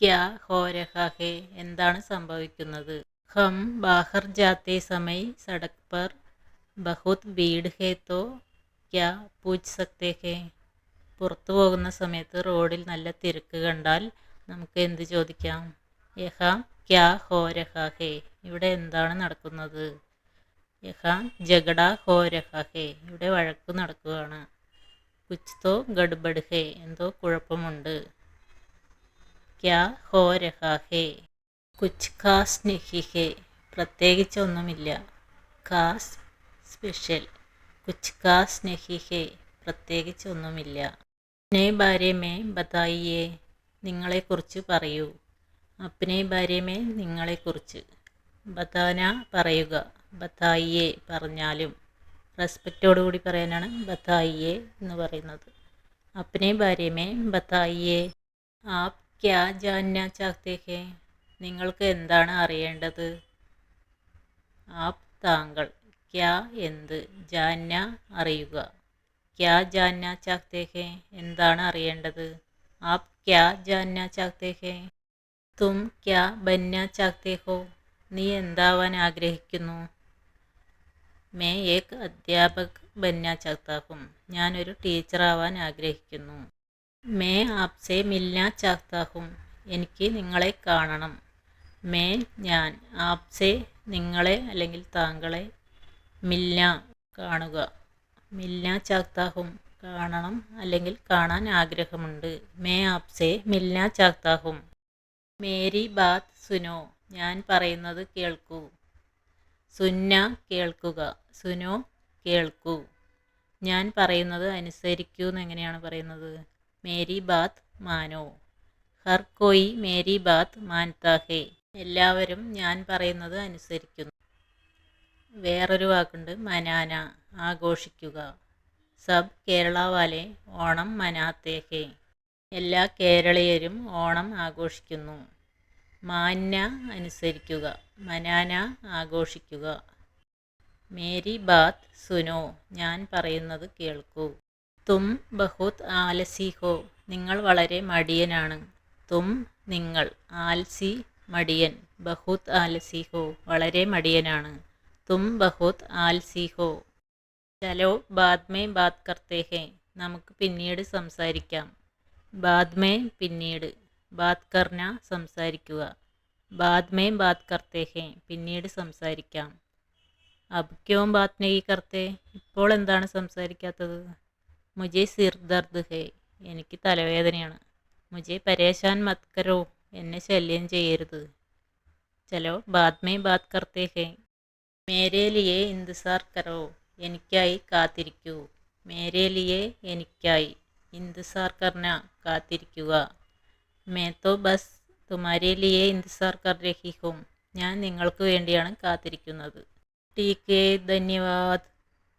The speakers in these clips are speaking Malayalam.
ക്യാ ഹോ രഹാ ഹേ എന്താണ് സംഭവിക്കുന്നത്? ഹം ബാഹർ ജാത്തെ സമയ് സഡക് പർ ബഹുത് ഭീഡ് ഹേ തോ ക്യാ പൂഛ് സക്തേ ഹേ? പുറത്തു പോകുന്ന സമയത്ത് റോഡിൽ നല്ല തിരക്ക് കണ്ടാൽ നമുക്ക് എന്ത് ചോദിക്കാം? യഹാ ക്യാ ഹോ രഹാ ഹേ ഇവിടെ എന്താണ് നടക്കുന്നത്? യഹാ ജഗഡ ഹോ രഹാ ഹേ ഇവിടെ വഴക്ക് നടക്കുകയാണ്. കുച്ച് തോ ഗഡ്ബഡ് ഹേ എന്തോ കുഴപ്പമുണ്ട്. ക്യാ ഹോ രഹാ ഹേ കുച്ച് ഖാസ് നഹി ഹേ പ്രത്യേകിച്ചൊന്നുമില്ല. ഖാസ് സ്പെഷ്യൽ, കുച്ച് ഖാസ് നഹി ഹേ പ്രത്യേകിച്ചൊന്നുമില്ല. അപ്നെ ബാരെ മേ ബതായിയേ നിങ്ങളെക്കുറിച്ച് പറയൂ. അപ്നെ ബാരെ മേ നിങ്ങളെക്കുറിച്ച്. ബതാന പറയുക, ബതായിയേ പറഞ്ഞാലും. റെസ്പെക്റ്റോടുകൂടി പറയാനാണ് ബതായിയേ എന്ന് പറയുന്നത്. അപ്നെ ബാരെ മേ ബതായിയേ. ആപ് ക്യാ ജാൻന ചാഹ്തേ ഹേ നിങ്ങൾക്ക് എന്താണ് അറിയേണ്ടത്? ആപ് താങ്കൾ, ക്യാ എന്ത്, ജാന്ന അറിയുക. ക്യാ ജാന്ന ചാഹ്തേ ഹേ എന്താണ് അറിയേണ്ടത്? ആപ് ക്യാ ജാന്ന ചാഹ്തേ ഹേ. തും ക്യാ ബന്ന ചാഹ്തേ ഹോ നീ എന്താവാൻ ആഗ്രഹിക്കുന്നു? മേ ഏക് അധ്യാപക് ബന്ന ചാഹ്താ ഹും ഞാനൊരു ടീച്ചറാവാൻ ആഗ്രഹിക്കുന്നു. മേ ആപ്സെ മിൽന ചാഹ്താ ഹും എനിക്ക് നിങ്ങളെ കാണണം. മേ ഞാൻ, ആപ്സെ നിങ്ങളെ അല്ലെങ്കിൽ താങ്കളെ, മിൽന കാണുക. മിൽന ചാഹ്താ ഹും കാണണം അല്ലെങ്കിൽ കാണാൻ ആഗ്രഹമുണ്ട്. മേ ആപ്സെ മിൽന ചാഹ്താ ഹും. മേരി ബാത് സുനോ ഞാൻ പറയുന്നത് കേൾക്കൂ. സുന്ന കേൾക്കുക, സുനോ കേൾക്കൂ. ഞാൻ പറയുന്നത് അനുസരിക്കൂ എന്നെങ്ങനെയാണ് പറയുന്നത്? മേരി ബാത് മാനോ. ഹർ കോയി മേരി ബാത് മാൻതാ ഹേ എല്ലാവരും ഞാൻ പറയുന്നത് അനുസരിക്കുന്നു. വേറൊരു വാക്കുണ്ട് മനാന ആഘോഷിക്കുക. സബ് കേരള വാലെ ഓണം മനാത്തേ ഹേ എല്ലാ കേരളീയരും ഓണം ആഘോഷിക്കുന്നു. മാന്യ അനുസരിക്കുക, മനാന ആഘോഷിക്കുക. മേരി ബാത് സുനോ ഞാൻ പറയുന്നത് കേൾക്കൂ. തും ബഹുത് ആലസി ഹോ നിങ്ങൾ വളരെ മടിയനാണ്. തും നിങ്ങൾ, ആൽസി മടിയൻ, ബഹുത് ആലസി ഹോ വളരെ മടിയനാണ്. തും ബഹുത് ആൽസി ഹോ. ചലോ ബാദ് മേ ബാത് കർത്തേ ഹേ നമുക്ക് പിന്നീട് സംസാരിക്കാം. ബാദ് മേ പിന്നീട്, ബാത് കർന സംസാരിക്കുക. ബാദ് മേ ബാത് കർത്തേ ഹേ പിന്നീട് സംസാരിക്കാം. അബ് ക്യോ ബാത് നഹീ കർത്തേ ഇപ്പോൾ എന്താണ് സംസാരിക്കാത്തത്? മുझे സിർ ദർദ് ഹേ എനിക്ക് തലവേദനയാണ്. മുझे പരേശാൻ മത് കരോ എന്നെ ശല്യം ചെയ്യരുത്. ചലോ ബാദ് മേ ബാത് കർത്തേ ഹേ. മേരെ ലിയേ ഇന്തിസാർ കരോ എനിക്കായി കാത്തിരിക്കൂ. മേരെ ലിയേ എനിക്കായി, ഇന്തിസാർ കർന കാത്തിരിക്കുക. മേ തോ ബസ് തുമാരെ ലിയേ ഇന്തിസാർ കർ രഹി ഹൂം ഞാൻ നിങ്ങൾക്ക് വേണ്ടിയാണ് കാത്തിരിക്കുന്നത്. ठीक है धन्यवाद.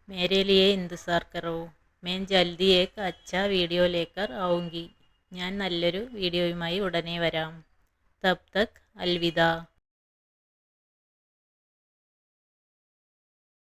मेरे लिए इंतज़ार करो. मैं जल्दी एक अच्छा वीडियो लेकर आऊँगी. ഞാൻ നല്ലൊരു വീഡിയോയുമായി ഉടനെ വരാം. തബ് തക് അൽവിദ.